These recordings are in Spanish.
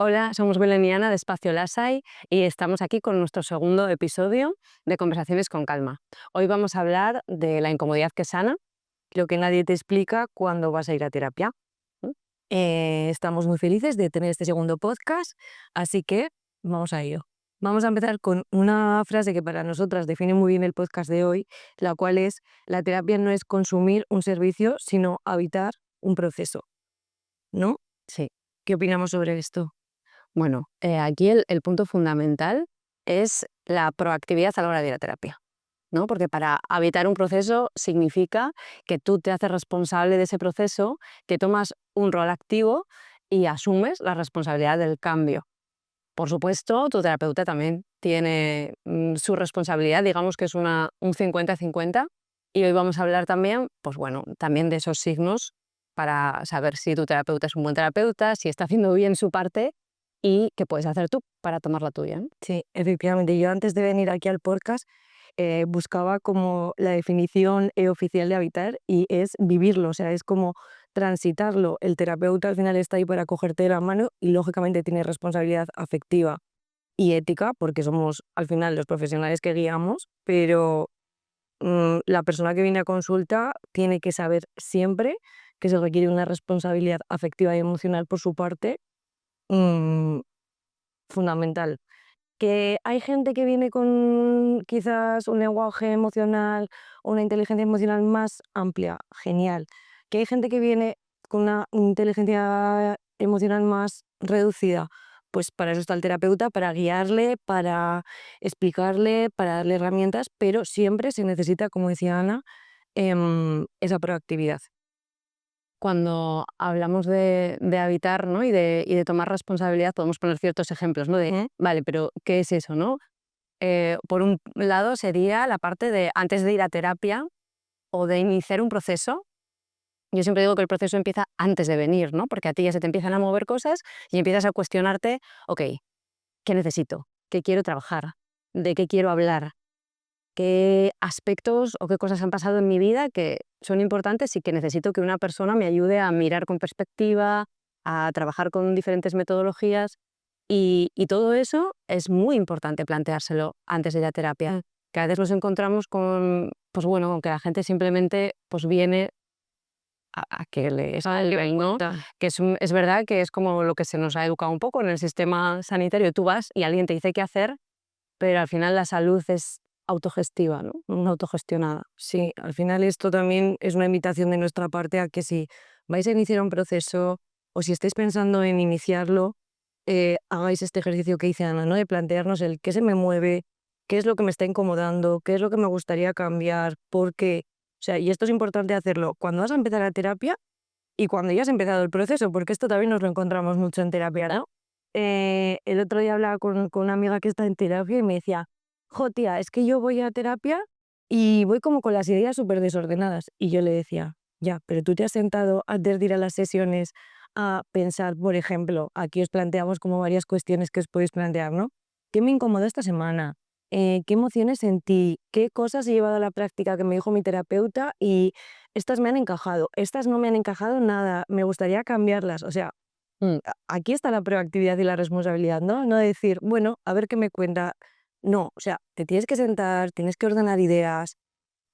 Hola, somos Belén y Ana de Espacio Lasai y estamos aquí con nuestro segundo episodio de Conversaciones con Calma. Hoy vamos a hablar de la incomodidad que sana. Lo que nadie te explica cuando vas a ir a terapia. ¿Mm? Estamos muy felices de tener este segundo podcast, así que vamos a ello. Vamos a empezar con una frase que para nosotras define muy bien el podcast de hoy, la cual es: la terapia no es consumir un servicio, sino habitar un proceso, ¿no? Sí, ¿Qué opinamos sobre esto? bueno, aquí el punto fundamental es la proactividad a la hora de ir a terapia, ¿no? Porque para habitar un proceso significa que tú te haces responsable de ese proceso, que tomas un rol activo y asumes la responsabilidad del cambio. Por supuesto, tu terapeuta también tiene su responsabilidad, digamos que es un 50-50. Y hoy vamos a hablar también, pues bueno, también de esos signos para saber si tu terapeuta es un buen terapeuta, si está haciendo bien su parte y qué puedes hacer tú para tomar la tuya, ¿no? Sí, efectivamente. Yo antes de venir aquí al podcast buscaba como la definición oficial de habitar y es vivirlo, o sea, es como transitarlo. El terapeuta al final está ahí para cogerte de la mano y lógicamente tiene responsabilidad afectiva y ética porque somos al final los profesionales que guiamos, pero la persona que viene a consulta tiene que saber siempre que se requiere una responsabilidad afectiva y emocional por su parte, mm, fundamental. Que hay gente que viene con quizás un lenguaje emocional o una inteligencia emocional más amplia, genial. Que hay gente que viene con una inteligencia emocional más reducida, pues para eso está el terapeuta, para guiarle, para explicarle, para darle herramientas, pero siempre se necesita, como decía Ana, esa proactividad. Cuando hablamos de habitar, ¿no? y de tomar responsabilidad, podemos poner ciertos ejemplos, ¿no? De, ¿Mm? vale, pero ¿qué es eso, no? Por un lado sería la parte de antes de ir a terapia o de iniciar un proceso. Yo siempre digo que el proceso empieza antes de venir, ¿no? Porque a ti ya se te empiezan a mover cosas y empiezas a cuestionarte, ok, ¿qué necesito? ¿Qué quiero trabajar? ¿De qué quiero hablar? ¿Qué aspectos o qué cosas han pasado en mi vida que son importantes y que necesito que una persona me ayude a mirar con perspectiva, a trabajar con diferentes metodologías? Y todo eso es muy importante planteárselo antes de ir a terapia. Mm. Que a veces nos encontramos con, pues bueno, con que la gente simplemente pues viene a que le salven, ¿no? Que es verdad que es como lo que se nos ha educado un poco en el sistema sanitario. Tú vas y alguien te dice qué hacer, pero al final la salud es autogestiva, ¿no? No autogestionada. Sí, al final esto también es una invitación de nuestra parte a que si vais a iniciar un proceso o si estáis pensando en iniciarlo, hagáis este ejercicio que dice Ana, ¿no? De plantearnos el qué se me mueve, qué es lo que me está incomodando, qué es lo que me gustaría cambiar, por qué. O sea, y esto es importante hacerlo cuando vas a empezar la terapia y cuando ya has empezado el proceso, porque esto también nos lo encontramos mucho en terapia, ¿no? El otro día hablaba con una amiga que está en terapia y me decía: jo, tía, es que yo voy a terapia y voy como con las ideas súper desordenadas. Y yo le decía: ya, pero tú te has sentado antes de ir a las sesiones a pensar, por ejemplo, aquí os planteamos como varias cuestiones que os podéis plantear, ¿no? ¿Qué me incomodó esta semana? ¿Qué emociones sentí? ¿Qué cosas he llevado a la práctica que me dijo mi terapeuta y estas me han encajado? Estas no me han encajado nada, me gustaría cambiarlas. O sea, Mm. aquí está la proactividad y la responsabilidad, ¿no? No decir, bueno, a ver qué me cuenta. No, o sea, te tienes que sentar, tienes que ordenar ideas.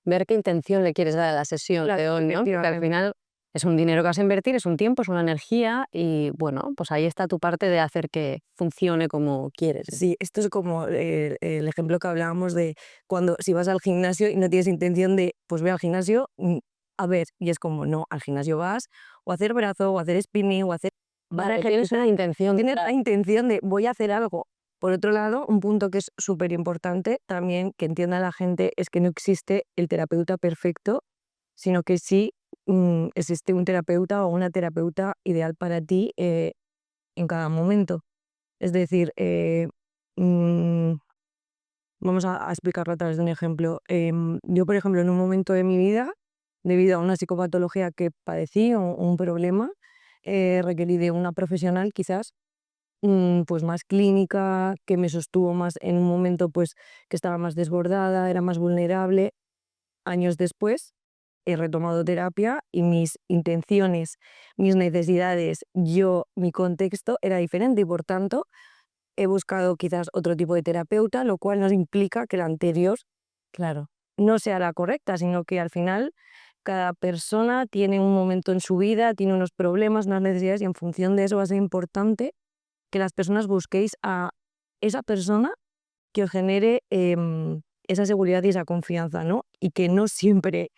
Ver qué intención le quieres dar a la sesión Claro, de hoy, ¿no? Porque al efectivamente. final es un dinero que vas a invertir, es un tiempo, es una energía y bueno, pues ahí está tu parte de hacer que funcione como quieres, ¿no? Sí, esto es como el ejemplo que hablábamos de cuando si vas al gimnasio y no tienes intención de, pues voy al gimnasio, a ver, y es como, no, al gimnasio vas o a hacer brazo o a hacer spinning o a hacer para Vale, tienes una intención tienes la detrás. intención de voy a hacer algo. Por otro lado, un punto que es súper importante también que entienda la gente es que no existe el terapeuta perfecto, sino que sí existe un terapeuta o una terapeuta ideal para ti en cada momento. Es decir, mm, vamos a explicarlo a través de un ejemplo. Yo, por ejemplo, en un momento de mi vida, debido a una psicopatología que padecí o un problema, requerí de una profesional quizás pues más clínica, que me sostuvo más en un momento pues que estaba más desbordada, era más vulnerable. Años después, he retomado terapia y mis intenciones, mis necesidades, mi contexto era diferente y por tanto he buscado quizás otro tipo de terapeuta, lo cual no implica que la anterior Claro. no sea la correcta, sino que al final cada persona tiene un momento en su vida, tiene unos problemas, unas necesidades y en función de eso va a ser importante que las personas busquéis a esa persona que os genere esa seguridad y esa confianza, ¿no? Y que no siempre,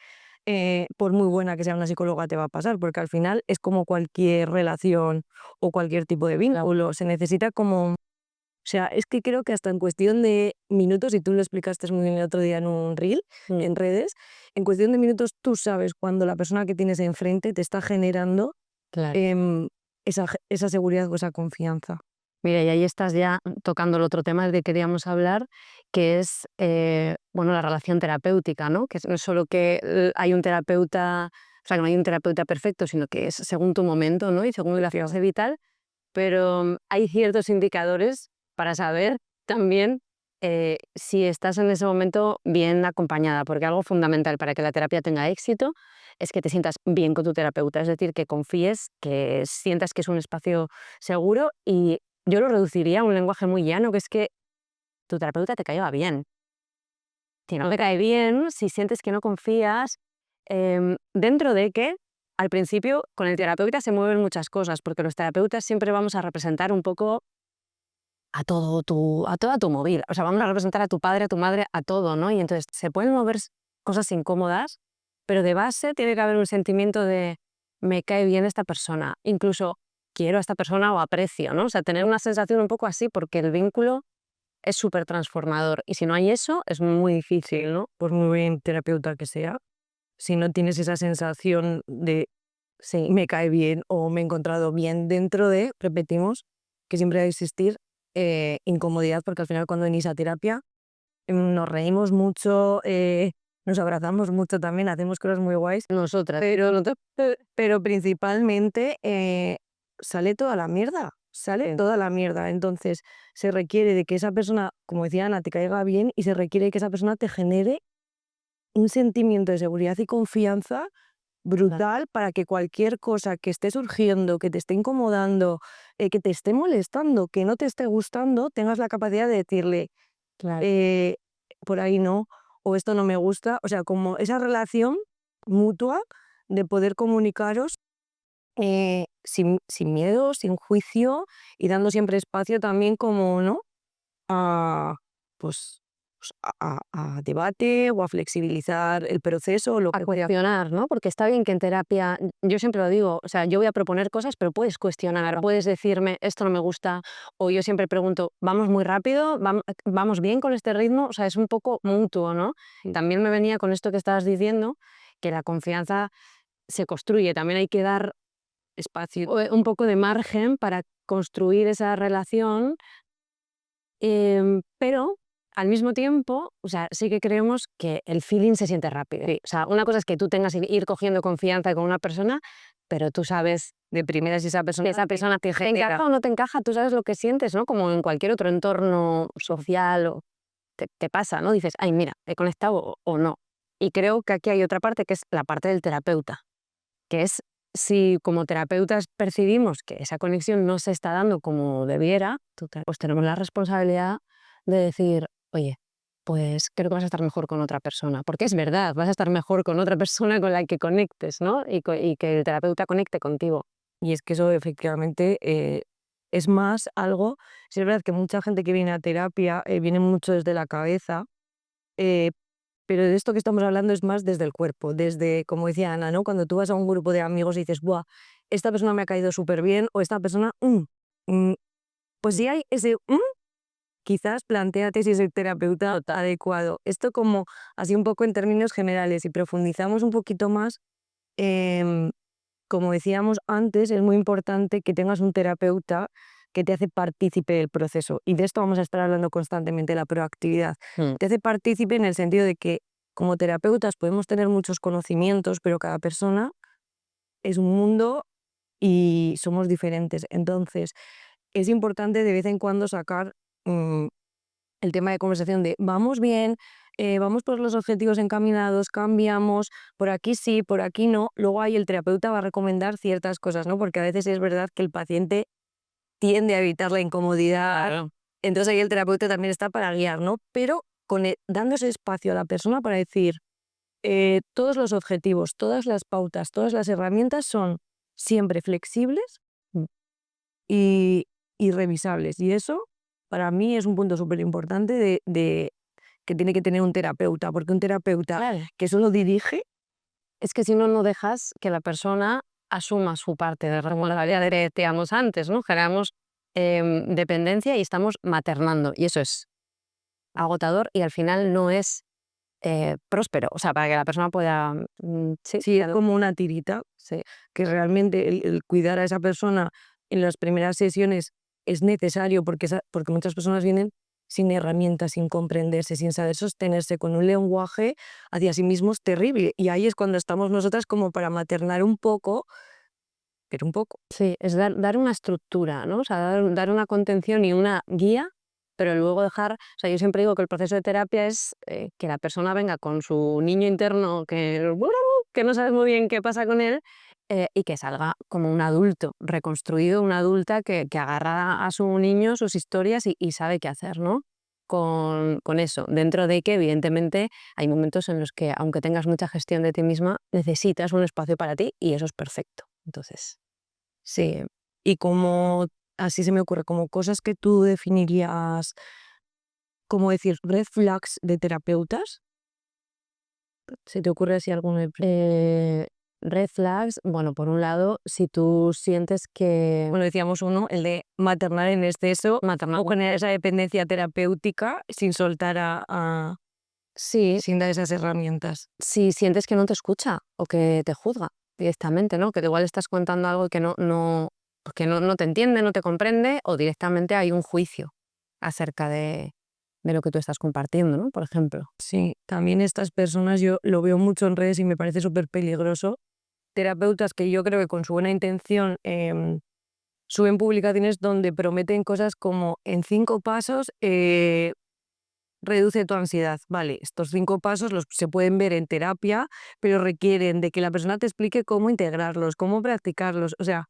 por muy buena que sea una psicóloga, te va a pasar, porque al final es como cualquier relación o cualquier tipo de vínculo, se necesita como... O sea, es que creo que hasta en cuestión de minutos, y tú lo explicaste muy bien el otro día en un reel, en redes, en cuestión de minutos tú sabes cuando la persona que tienes enfrente te está generando Claro. esa seguridad o esa confianza. Mira, y ahí estás ya tocando el otro tema del que queríamos hablar, que es bueno, la relación terapéutica, ¿no? Que no es solo que hay un terapeuta, o sea, que no hay un terapeuta perfecto, sino que es según tu momento, ¿no? Y según la fase vital, pero hay ciertos indicadores para saber también si estás en ese momento bien acompañada, porque algo fundamental para que la terapia tenga éxito es que te sientas bien con tu terapeuta, es decir, que confíes, que sientas que es un espacio seguro y yo lo reduciría a un lenguaje muy llano, que es que tu terapeuta te caiga bien. Si no te cae bien, si sientes que no confías, dentro de que al principio con el terapeuta se mueven muchas cosas, porque los terapeutas siempre vamos a representar un poco a toda tu movida. O sea, vamos a representar a tu padre, a tu madre, a todo, ¿no? Y entonces se pueden mover cosas incómodas, pero de base tiene que haber un sentimiento de me cae bien esta persona, incluso quiero a esta persona o aprecio, ¿no? O sea, tener una sensación un poco así porque el vínculo es súper transformador y si no hay eso es muy difícil, ¿no? Por muy buen terapeuta que sea, si no tienes esa sensación de Sí, me cae bien o me he encontrado bien dentro de, repetimos, que siempre va a existir incomodidad, porque al final cuando venís a terapia nos reímos mucho, nos abrazamos mucho también, hacemos cosas muy guays, nosotras. pero principalmente sale toda la mierda, sale Sí. toda la mierda. Entonces se requiere de que esa persona, como decía Ana, te caiga bien y se requiere que esa persona te genere un sentimiento de seguridad y confianza brutal para que cualquier cosa que esté surgiendo, que te esté incomodando, que te esté molestando, que no te esté gustando, tengas la capacidad de decirle, Claro. eh, por ahí no, o esto no me gusta. O sea, como esa relación mutua de poder comunicaros sin miedo, sin juicio y dando siempre espacio también como, ¿no? A, pues, a debate o a flexibilizar el proceso o lo A que sea. cuestionar, ¿no? Porque está bien que en terapia, yo siempre lo digo, o sea, yo voy a proponer cosas, pero puedes cuestionar, puedes decirme, esto no me gusta, o yo siempre pregunto, ¿vamos muy rápido? ¿Vamos bien con este ritmo? O sea, es un poco mutuo, ¿no? También me venía con esto que estabas diciendo, que la confianza se construye, también hay que dar espacio, un poco de margen para construir esa relación. Pero al mismo tiempo, o sea, sí que creemos que el feeling se siente rápido. Sí, o sea, una cosa es que tú tengas que ir cogiendo confianza con una persona, pero tú sabes De primeras si esa persona te encaja o no te encaja, tú sabes lo que sientes, ¿no? Como en cualquier otro entorno social o te pasa, ¿no? Dices, ay, mira, he conectado o no. Y creo que aquí hay otra parte que es la parte del terapeuta, que es si como terapeutas percibimos que esa conexión no se está dando como debiera, pues tenemos la responsabilidad de decir, oye, pues creo que vas a estar mejor con otra persona, porque es verdad, vas a estar mejor con otra persona con la que conectes, ¿no? Y que el terapeuta conecte contigo. y es que eso efectivamente es más algo, sí es verdad que mucha gente que viene a terapia viene mucho desde la cabeza, eh, pero de esto que estamos hablando es más desde el cuerpo, desde, como decía Ana, ¿no? Cuando tú vas a un grupo de amigos y dices, ¡buah! Esta persona me ha caído súper bien, o esta persona, mm", pues si hay ese, quizás plantéate si es el terapeuta adecuado. Esto como así un poco en términos generales y profundizamos un poquito más. em, Como decíamos antes, es muy importante que tengas un terapeuta que te hace partícipe del proceso. Y de esto vamos a estar hablando constantemente, la proactividad. Mm. Te hace partícipe en el sentido de que como terapeutas podemos tener muchos conocimientos, pero cada persona es un mundo y somos diferentes. Entonces, es importante de vez en cuando sacar mm, el tema de conversación de vamos bien, vamos por los objetivos encaminados, cambiamos, por aquí sí, por aquí no. Luego ahí el terapeuta va a recomendar ciertas cosas, ¿no? Porque a veces es verdad que el paciente tiende a evitar la incomodidad. Claro. Entonces ahí el terapeuta también está para guiar, ¿no? Pero dándose espacio a la persona para decir, todos los objetivos, todas las pautas, todas las herramientas son siempre flexibles Mm. y, y revisables. Y eso para mí es un punto súper importante de que tiene que tener un terapeuta, porque un terapeuta Claro. que solo dirige, Es que si no, no dejas que la persona asuma su parte de responsabilidad que decíamos antes, ¿no? Generamos dependencia y estamos maternando. Y eso es agotador y al final no es próspero. O sea, para que la persona pueda... sí, sí, es claro. como una tirita, Sí. que realmente el cuidar a esa persona en las primeras sesiones es necesario porque muchas personas vienen sin herramientas, sin comprenderse, sin saber sostenerse, con un lenguaje hacia sí mismos terrible. Y ahí es cuando estamos nosotras como para maternar un poco, pero un poco. Sí, es dar una estructura, ¿no? O sea, dar una contención y una guía, pero luego dejar, o sea, yo siempre digo que el proceso de terapia es que la persona venga con su niño interno que no sabes muy bien qué pasa con él y que salga como un adulto reconstruido, una adulta que agarra a su niño, sus historias y sabe qué hacer, ¿no? Con eso, dentro de que evidentemente hay momentos en los que aunque tengas mucha gestión de ti misma, necesitas un espacio para ti y eso es perfecto. Entonces... Sí. Y como, así se me ocurre, como cosas que tú definirías, como decir, red flags de terapeutas. ¿Se te ocurre así alguno? Eh, red flags, bueno, por un lado, si tú sientes que Bueno, decíamos uno, el de maternar en exceso maternal, o generar esa dependencia terapéutica sin soltar sí, sin dar esas herramientas. si sientes que no te escucha o que te juzga directamente, ¿no? Que igual estás contando algo que pues que no te entiende, no te comprende, o directamente hay un juicio acerca de lo que tú estás compartiendo, ¿no? Por ejemplo. Sí, también estas personas yo lo veo mucho en redes y me parece súper peligroso. Terapeutas que yo creo que con su buena intención suben publicaciones donde prometen cosas como en 5 pasos reduce tu ansiedad. Vale, estos 5 pasos se pueden ver en terapia, pero requieren de que la persona te explique cómo integrarlos, cómo practicarlos. O sea,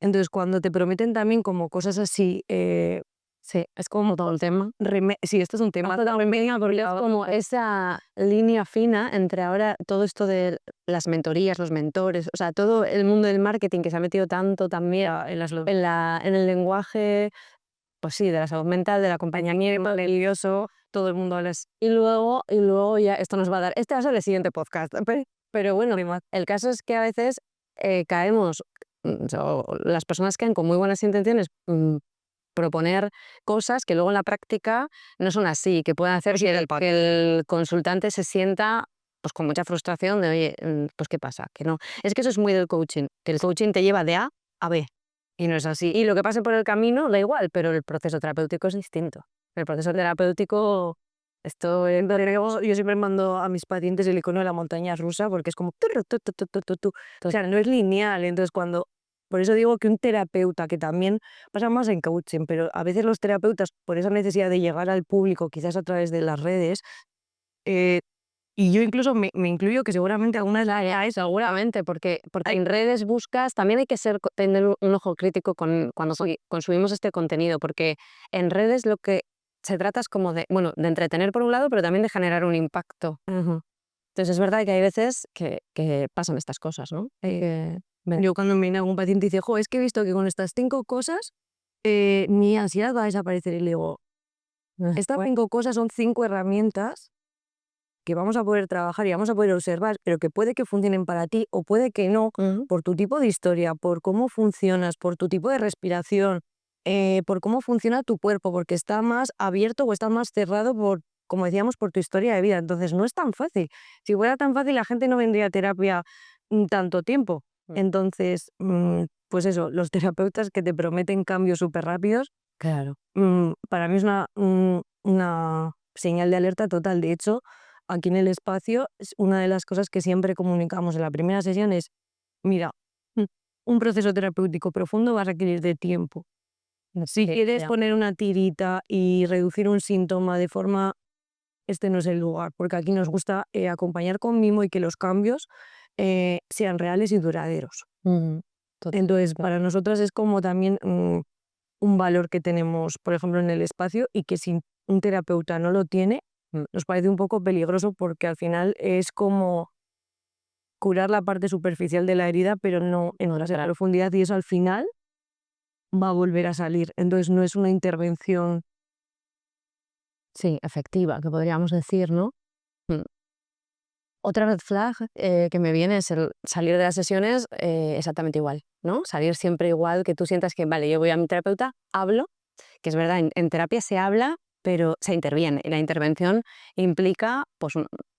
entonces cuando te prometen también como cosas así, Sí, es como todo el tema. sí, esto es un tema. Porque es como esa línea fina entre ahora todo esto de las mentorías, los mentores, o sea, todo el mundo del marketing que se ha metido tanto también en el lenguaje, pues sí, de la salud mental, del acompañamiento, del nervioso, todo el mundo habla así. Y luego ya esto nos va a dar, este va a ser el siguiente podcast, pero bueno, el caso es que a veces caemos, o las personas caen con muy buenas intenciones, proponer cosas que luego en la práctica no son así, que pueden hacer que el consultante se sienta pues con mucha frustración de, oye, pues ¿qué pasa? Que no. Es que eso es muy del coaching, que el coaching te lleva de A a B y no es así. Y lo que pase por el camino da igual, pero el proceso terapéutico es distinto. El proceso terapéutico, Yo siempre mando a mis pacientes el icono de la montaña rusa porque es como turru, tu, tu, tu, tu, tu, tu. O sea, no es lineal. Entonces, por eso digo que un terapeuta, que también pasa más en coaching, pero a veces los terapeutas, por esa necesidad de llegar al público, quizás a través de las redes, eh, y yo incluso me incluyo que seguramente algunas seguramente, porque en redes buscas, también hay que tener un ojo crítico cuando consumimos este contenido, porque en redes lo que se trata es como de, bueno, de entretener por un lado, pero también de generar un impacto. Entonces es verdad que hay veces que pasan estas cosas, ¿no? yo cuando me viene algún paciente y dice, jo, es que he visto que con estas 5 cosas mi ansiedad va a desaparecer. Y le digo, estas 5 cosas son 5 herramientas que vamos a poder trabajar y vamos a poder observar, pero que puede que funcionen para ti o puede que no, por tu tipo de historia, por cómo funcionas, por tu tipo de respiración, por cómo funciona tu cuerpo, porque está más abierto o está más cerrado por, como decíamos, por tu historia de vida. Entonces no es tan fácil. Si fuera tan fácil, la gente no vendría a terapia tanto tiempo. Entonces, pues eso, los terapeutas que te prometen cambios súper rápidos, Claro. para mí es una señal de alerta total. De hecho, aquí en el espacio, es una de las cosas que siempre comunicamos en la primera sesión es, mira, un proceso terapéutico profundo va a requerir de tiempo. Si Sí, quieres ya. poner una tirita y reducir un síntoma de forma, este no es el lugar, porque aquí nos gusta acompañar con mimo y que los cambios sean reales y duraderos. Entonces, para nosotras es como también un valor que tenemos, por ejemplo, en el espacio y que si un terapeuta no lo tiene, nos parece un poco peligroso porque al final es como curar la parte superficial de la herida, pero no entras en profundidad y eso al final va a volver a salir. Entonces no es una intervención. Sí, efectiva, que podríamos decir, ¿no? Mm. Otra red flag que me viene es el salir de las sesiones exactamente igual, ¿no? Salir siempre igual, que tú sientas que, vale, yo voy a mi terapeuta, hablo, que es verdad, en terapia se habla, pero se interviene. Y la intervención implica, pues,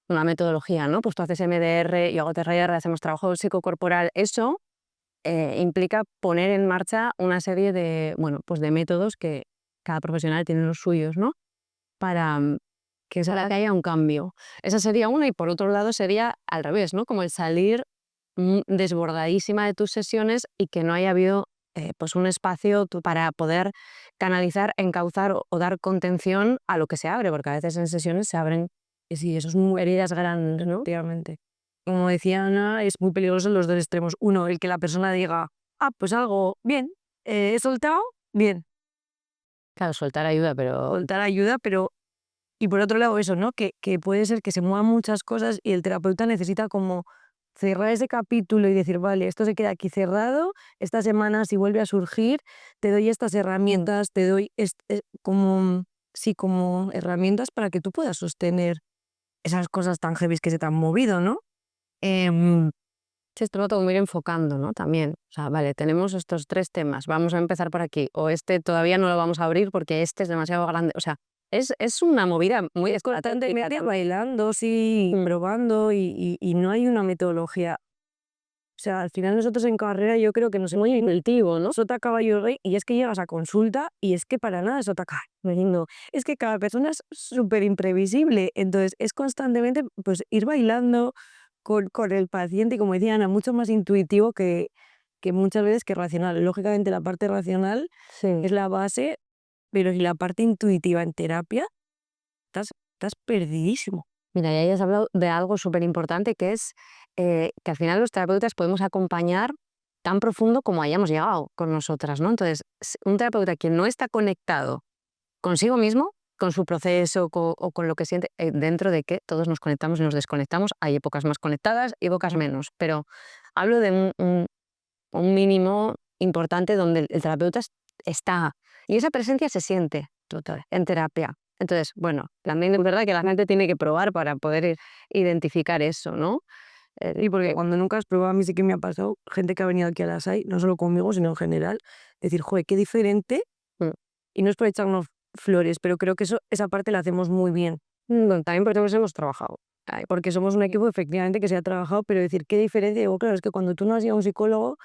una metodología, ¿no? Pues tú haces MDR, yo hago TRR, hacemos trabajo psicocorporal. Eso implica poner en marcha una serie de, bueno, pues de métodos que cada profesional tiene los suyos, ¿no? Para que haya un cambio. Esa sería una, y por otro lado sería al revés, ¿no? Como el salir desbordadísima de tus sesiones y que no haya habido pues un espacio para poder canalizar, encauzar o dar contención a lo que se abre, porque a veces en sesiones se abren Sí, eso es muy heridas grandes, ¿no? efectivamente. Como decía Ana, es muy peligroso en los dos extremos. Uno, el que la persona diga, pues algo bien, he soltado, bien, Claro, soltar ayuda, pero soltar ayuda, pero. Y por otro lado, eso, ¿no? Que puede ser que se muevan muchas cosas y el terapeuta necesita como cerrar ese capítulo y decir, vale, esto se queda aquí cerrado, esta semana si vuelve a surgir, te doy estas herramientas, te doy como, sí, como herramientas para que tú puedas sostener esas cosas tan heavy que se te han movido, ¿no? Em, sí, esto lo tengo que ir enfocando, ¿no? También. O sea, vale, tenemos estos 3 temas, vamos a empezar por aquí. O este todavía no lo vamos a abrir porque este es demasiado grande. O sea, es una movida muy constantemente bailando, sí, probando y no hay una metodología. O sea, al final nosotros en carrera yo creo que nos hemos muy intuitivo, ¿no? sota caballo rey y es que llegas a consulta y es que para nada es sota caballo rey, no. Es que cada persona es súper imprevisible, entonces es constantemente pues ir bailando con el paciente y como decía Ana, mucho más intuitivo que muchas veces que racional. Lógicamente la parte racional Sí. es la base, pero si la parte intuitiva en terapia, estás perdidísimo. Mira, y ahí has hablado de algo súper importante, que es que al final los terapeutas podemos acompañar tan profundo como hayamos llegado con nosotras, ¿no? Entonces, un terapeuta que no está conectado consigo mismo, con su proceso o con lo que siente, dentro de que todos nos conectamos y nos desconectamos, hay épocas más conectadas y épocas menos, pero hablo de un mínimo importante donde el terapeuta está, y esa presencia se siente en terapia. Entonces, bueno, también es verdad que la gente tiene que probar para poder identificar eso, ¿no? Y porque cuando nunca has probado, a mí sí que me ha pasado, gente que ha venido aquí a la SAI, no solo conmigo, sino en general, decir, joder, qué diferente. Mm. Y no es por echarnos flores, pero creo que esa parte la hacemos muy bien. Bueno, también porque hemos trabajado. Porque somos un equipo efectivamente que se ha trabajado, pero decir, qué diferencia. Digo, claro, es que cuando tú no has ido a un psicólogo,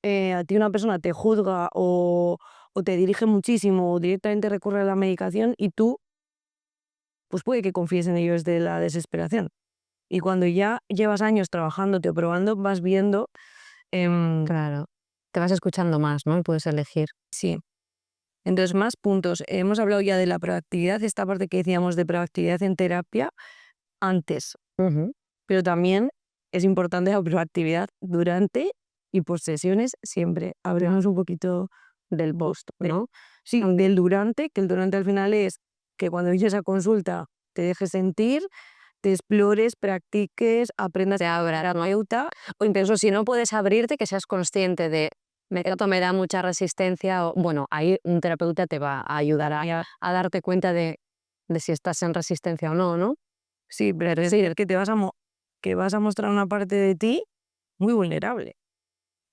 a ti una persona te juzga o te dirige muchísimo o directamente recurre a la medicación y tú, pues puede que confíes en ellos de la desesperación. Y cuando ya llevas años trabajándote o probando, vas viendo. Claro. Te vas escuchando más, ¿no? Y puedes elegir. Sí. Entonces, más puntos. Hemos hablado ya de la proactividad, esta parte que decíamos de proactividad en terapia antes, Ujú. pero también es importante la proactividad durante y post sesiones siempre. Hablemos un poquito del post, ¿no? Sí, del durante, que el durante al final es que cuando dices a consulta te dejes sentir, te explores, practiques, aprendas Te abras, ¿no? terapeuta. O incluso si no puedes abrirte, que seas consciente de, esto me da mucha resistencia, o bueno, ahí un terapeuta te va a ayudar a darte cuenta de si estás en resistencia o no, ¿no? Sí, pero es decir, que que vas a mostrar una parte de ti muy vulnerable.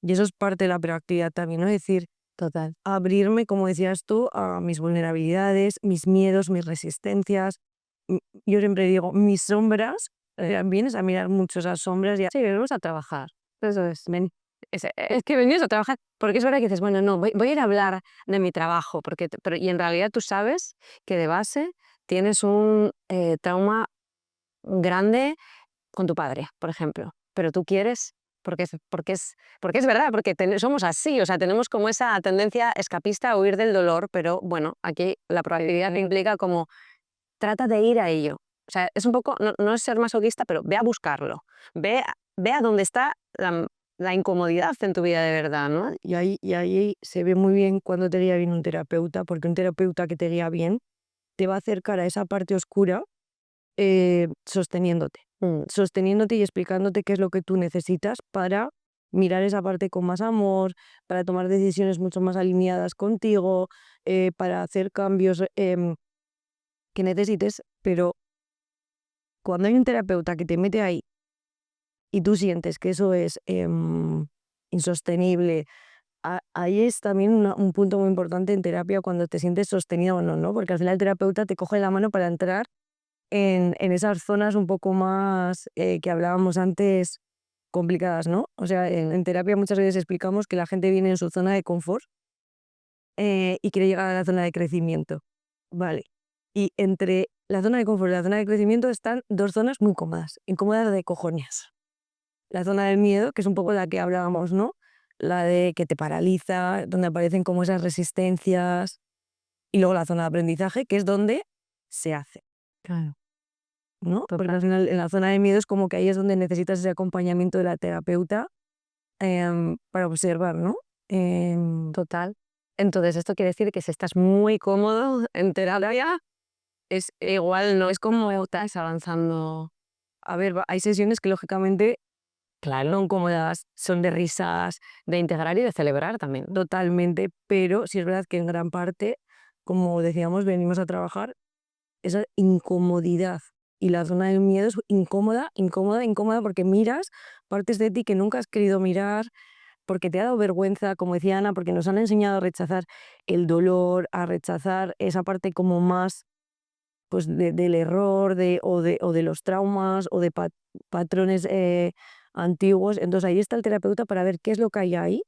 Y eso es parte de la proactividad también, ¿no? Es decir, Total. abrirme, como decías tú, a mis vulnerabilidades, mis miedos, mis resistencias. Yo siempre digo, mis sombras, vienes a mirar mucho esas sombras y Sí, venimos a trabajar. Eso es. Es que venimos a trabajar, porque es verdad que dices, bueno, no, voy a ir a hablar de mi trabajo, y en realidad tú sabes que de base tienes un trauma grande con tu padre, por ejemplo, pero tú quieres porque es verdad, porque somos así, o sea, tenemos como esa tendencia escapista a huir del dolor, pero bueno, aquí la proactividad implica como trata de ir a ello. O sea, es un poco, no es ser masoquista, pero ve a buscarlo, ve a dónde está la incomodidad en tu vida de verdad, ¿no? Y ahí se ve muy bien cuando te guía bien un terapeuta, porque un terapeuta que te guía bien te va a acercar a esa parte oscura sosteniéndote. Sosteniéndote y explicándote qué es lo que tú necesitas para mirar esa parte con más amor, para tomar decisiones mucho más alineadas contigo, para hacer cambios que necesites, pero cuando hay un terapeuta que te mete ahí y tú sientes que eso es insostenible, ahí es también un punto muy importante en terapia cuando te sientes sostenido o no, ¿no? Porque al final el terapeuta te coge la mano para entrar en esas zonas un poco más que hablábamos antes complicadas, ¿no? O sea, en terapia muchas veces explicamos que la gente viene en su zona de confort y quiere llegar a la zona de crecimiento. Vale. Y entre la zona de confort y la zona de crecimiento están dos zonas muy cómodas, incómodas de cojones. La zona del miedo, que es un poco la que hablábamos, ¿no? La de que te paraliza, donde aparecen como esas resistencias. Y luego la zona de aprendizaje, que es donde se hace, Claro. ¿no? Porque Total. al final en la zona de miedo es como que ahí es donde necesitas ese acompañamiento de la terapeuta para observar, ¿no? Total. Entonces, esto quiere decir que si estás muy cómodo en terapia, es igual, no es como estás avanzando. A ver, hay sesiones que lógicamente Claro, son cómodas, son de risas, de integrar y de celebrar también. totalmente, pero sí es verdad que en gran parte, como decíamos, venimos a trabajar esa incomodidad. Y la zona del miedo es incómoda, incómoda, incómoda, porque miras partes de ti que nunca has querido mirar, porque te ha dado vergüenza, como decía Ana, porque nos han enseñado a rechazar el dolor, a rechazar esa parte como más pues del error o de los traumas o de patrones antiguos. Entonces ahí está el terapeuta para ver qué es lo que hay ahí,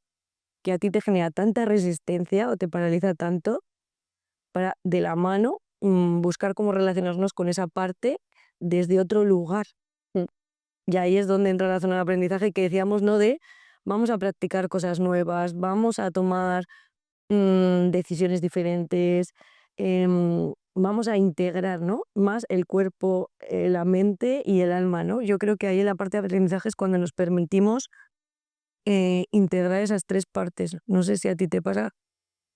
que a ti te genera tanta resistencia o te paraliza tanto, para de la mano buscar cómo relacionarnos con esa parte desde otro lugar. Mm. Y ahí es donde entra la zona de aprendizaje que decíamos, ¿no? De vamos a practicar cosas nuevas, vamos a tomar decisiones diferentes, vamos a integrar, ¿no? Más el cuerpo, la mente y el alma, ¿no? Yo creo que ahí en la parte de aprendizaje es cuando nos permitimos integrar esas tres partes. No sé si a ti te pasa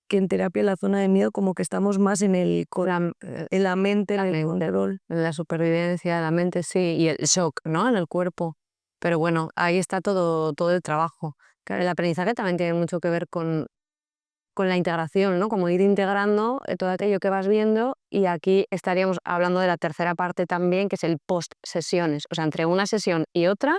que en terapia la zona de miedo como que estamos más en en la mente, en el control. La supervivencia de la mente, sí, y el shock, ¿no? En el cuerpo. Pero bueno, ahí está todo el trabajo. Claro, el aprendizaje también tiene mucho que ver con la integración, ¿no? Como ir integrando todo aquello que vas viendo, y aquí estaríamos hablando de la tercera parte también, que es el post-sesiones. O sea, entre una sesión y otra,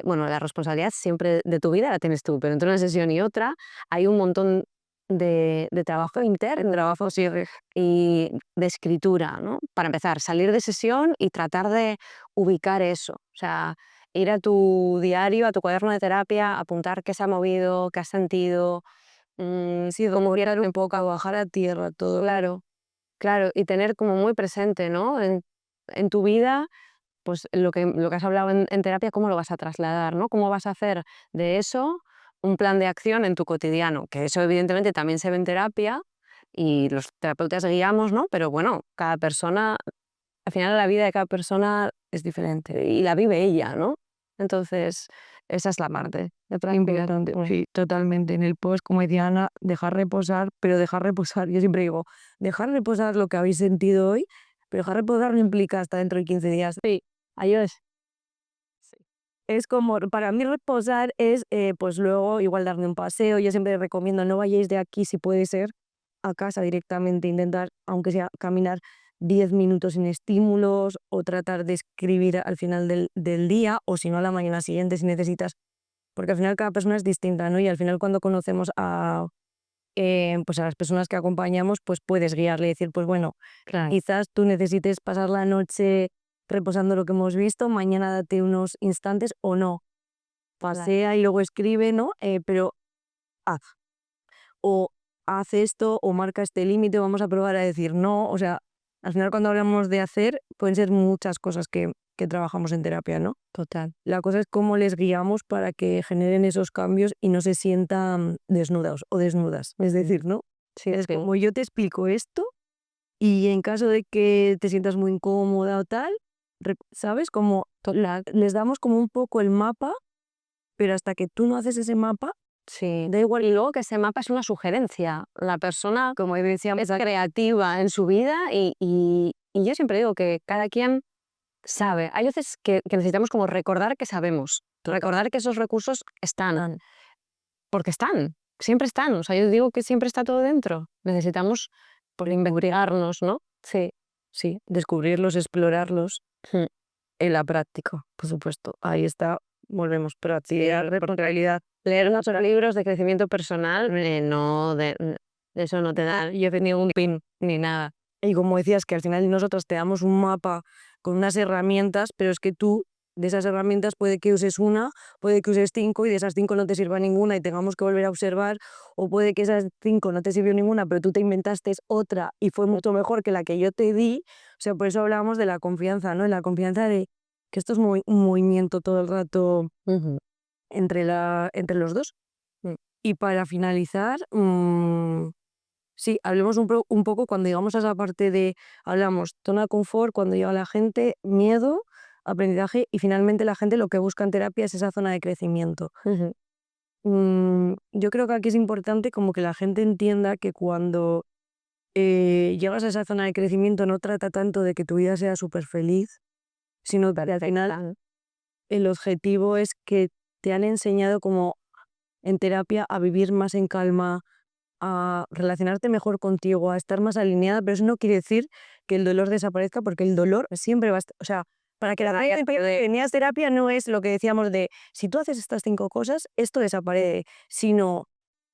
bueno, la responsabilidad siempre de tu vida la tienes tú, pero entre una sesión y otra hay un montón de trabajo interno, trabajo sí, y de escritura, ¿no? Para empezar, salir de sesión y tratar de ubicar eso. O sea, ir a tu diario, a tu cuaderno de terapia, apuntar qué se ha movido, qué has sentido, Sí, cómo como mirar mirar un un poco, poco. bajar a tierra todo. Claro, claro, y tener como muy presente, ¿no? En tu vida, pues lo que has hablado en terapia, cómo lo vas a trasladar, ¿no? Cómo vas a hacer de eso un plan de acción en tu cotidiano, que eso evidentemente también se ve en terapia y los terapeutas guiamos, ¿no? Pero bueno, cada persona, al final la vida de cada persona es diferente y la vive ella, ¿no? Entonces, esa es la parte de práctica. Importante, sí, totalmente. En el post, como decía Ana, dejar reposar, pero dejar reposar, yo siempre digo, dejar reposar lo que habéis sentido hoy, pero dejar reposar no implica hasta dentro de 15 días. Sí, ahí es. Sí. Es como, para mí reposar es, pues luego igual darme un paseo. Yo siempre recomiendo no vayáis de aquí si puede ser a casa directamente, intentar, aunque sea caminar 10 minutos sin estímulos o tratar de escribir al final del día o si no a la mañana siguiente si necesitas, porque al final cada persona es distinta, ¿no? Y al final cuando conocemos pues a las personas que acompañamos, pues puedes guiarle y decir, pues bueno, Claro. quizás tú necesites pasar la noche reposando lo que hemos visto, mañana date unos instantes o no. Claro. Pasea y luego escribe, ¿no? Pero haz. O haz esto o marca este límite, vamos a probar a decir no. O sea, al final cuando hablamos de hacer, pueden ser muchas cosas que que trabajamos en terapia, ¿no? Total. La cosa es cómo les guiamos para que generen esos cambios y no se sientan desnudados o desnudas. Es decir, ¿no? Sí, Es sí. como yo te explico esto y en caso de que te sientas muy incómoda o tal, ¿sabes? Como les damos como un poco el mapa, pero hasta que tú no haces ese mapa, Sí, da igual. Y luego que ese mapa es una sugerencia. La persona, como decíamos, es creativa en su vida y yo siempre digo que cada quien sabe. Hay veces que necesitamos como recordar que sabemos, recordar que esos recursos están, porque están, siempre están. O sea, yo digo que siempre está todo dentro. Necesitamos por investigarnos, ¿no? Sí. sí, descubrirlos, explorarlos Mm. en la práctica, por supuesto. Ahí está, volvemos, practicar, responsabilidad. Leer unos libros de crecimiento personal, no, de eso no te da. Yo he tenido un pin ni nada. Y como decías, que al final nosotros te damos un mapa con unas herramientas, pero es que tú de esas herramientas puede que uses una, puede que uses 5 y de esas 5 no te sirva ninguna y tengamos que volver a observar, o puede que esas 5 no te sirvió ninguna, pero tú te inventaste otra y fue mucho mejor que la que yo te di. O sea, por eso hablábamos de la confianza, ¿no? En la confianza de que esto es un movimiento todo el rato Ujú. entre los dos. Mm. Y para finalizar, sí, hablemos un poco cuando llegamos a esa parte de, hablamos zona de confort, cuando llega la gente, miedo, aprendizaje y finalmente la gente lo que busca en terapia es esa zona de crecimiento. Ujú. Yo creo que aquí es importante como que la gente entienda que cuando llegas a esa zona de crecimiento no trata tanto de que tu vida sea súper feliz, sino que al final el objetivo es que te han enseñado como en terapia a vivir más en calma, a relacionarte mejor contigo, a estar más alineada, pero eso no quiere decir que el dolor desaparezca, porque el dolor siempre va a estar, o sea, para que la gente que tenías terapia no es lo que decíamos de, si tú haces estas 5 cosas, esto desaparece, sino,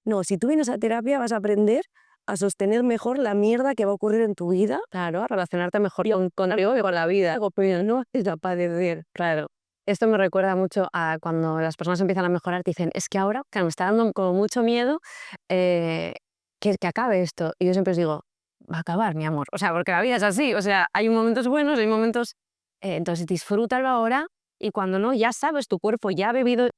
no, si tú vienes a terapia vas a aprender a sostener mejor la mierda que va a ocurrir en tu vida. Claro, a relacionarte mejor contigo y con la vida. Algo, pero no es desaparecer. Claro. Esto me recuerda mucho a cuando las personas empiezan a mejorar, te dicen, es que ahora, claro, me está dando como mucho miedo que acabe esto. Y yo siempre os digo, va a acabar, mi amor. O sea, porque la vida es así. O sea, hay momentos buenos, hay momentos... entonces disfrútalo ahora y cuando no, ya sabes, tu cuerpo ya ha bebido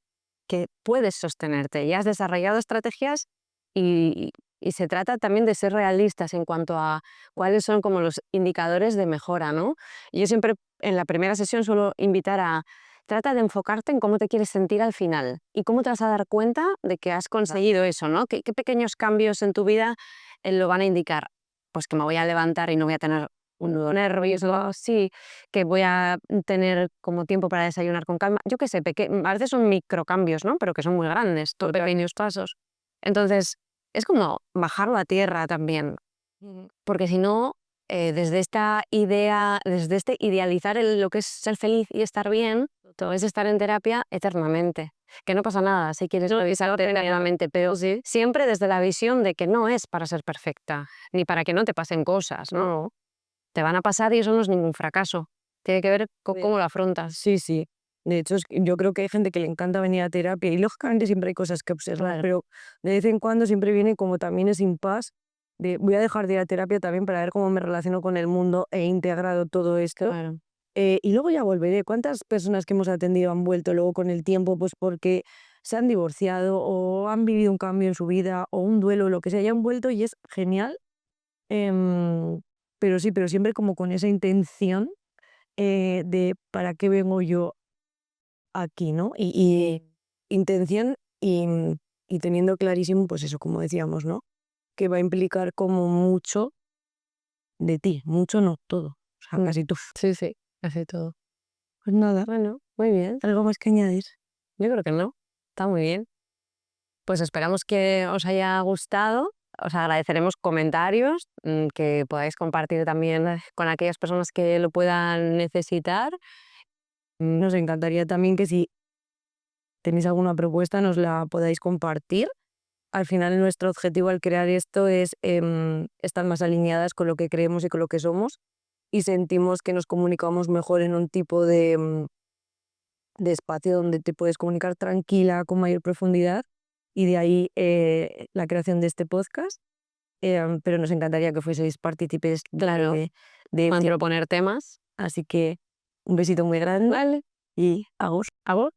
que puedes sostenerte, ya has desarrollado estrategias y, y se trata también de ser realistas en cuanto a cuáles son como los indicadores de mejora, ¿no? Yo siempre en la primera sesión suelo invitar a trata de enfocarte en cómo te quieres sentir al final y cómo te vas a dar cuenta de que has conseguido eso, ¿no? ¿Qué pequeños cambios en tu vida lo van a indicar? Pues que me voy a levantar y no voy a tener un nudo nervioso así, que voy a tener como tiempo para desayunar con calma. Yo qué sé, a veces son microcambios, ¿no? Pero que son muy grandes, pequeños pasos. Entonces, es como bajarlo a tierra también, porque si no, desde esta idea, desde este idealizar lo que es ser feliz y estar bien, todo es estar en terapia eternamente. Que no pasa nada si quieres revisar eternamente, pero siempre desde la visión de que no es para ser perfecta, ni para que no te pasen cosas, ¿no? Te van a pasar y eso no es ningún fracaso. Tiene que ver con cómo lo afrontas. Sí, sí. De hecho, yo creo que hay gente que le encanta venir a terapia y lógicamente siempre hay cosas que observar, Claro. pero de vez en cuando siempre viene como también ese impasse de voy a dejar de ir a terapia también para ver cómo me relaciono con el mundo e integrado todo esto. Claro. Y luego ya volveré. ¿Cuántas personas que hemos atendido han vuelto luego con el tiempo? Pues porque se han divorciado o han vivido un cambio en su vida o un duelo, lo que sea, ya han vuelto y es genial. Em, pero sí, pero siempre como con esa intención de para qué vengo yo aquí, ¿no? Y intención y teniendo clarísimo, pues eso, como decíamos, ¿no? Que va a implicar como mucho de ti, mucho no, todo, o sea, casi tú. Sí, sí, casi todo. Pues nada, Bueno, muy bien. algo más que añadir. Yo creo que no. Está muy bien. Pues esperamos que os haya gustado. Os agradeceremos comentarios que podáis compartir también con aquellas personas que lo puedan necesitar. Nos encantaría también que si tenéis alguna propuesta nos la podáis compartir. Al final nuestro objetivo al crear esto es estar más alineadas con lo que creemos y con lo que somos y sentimos que nos comunicamos mejor en un tipo de espacio donde te puedes comunicar tranquila, con mayor profundidad y de ahí la creación de este podcast. Pero nos encantaría que fueseis partícipes Claro. de Proponer temas. así que Un besito muy grande Vale, y agur. a vos.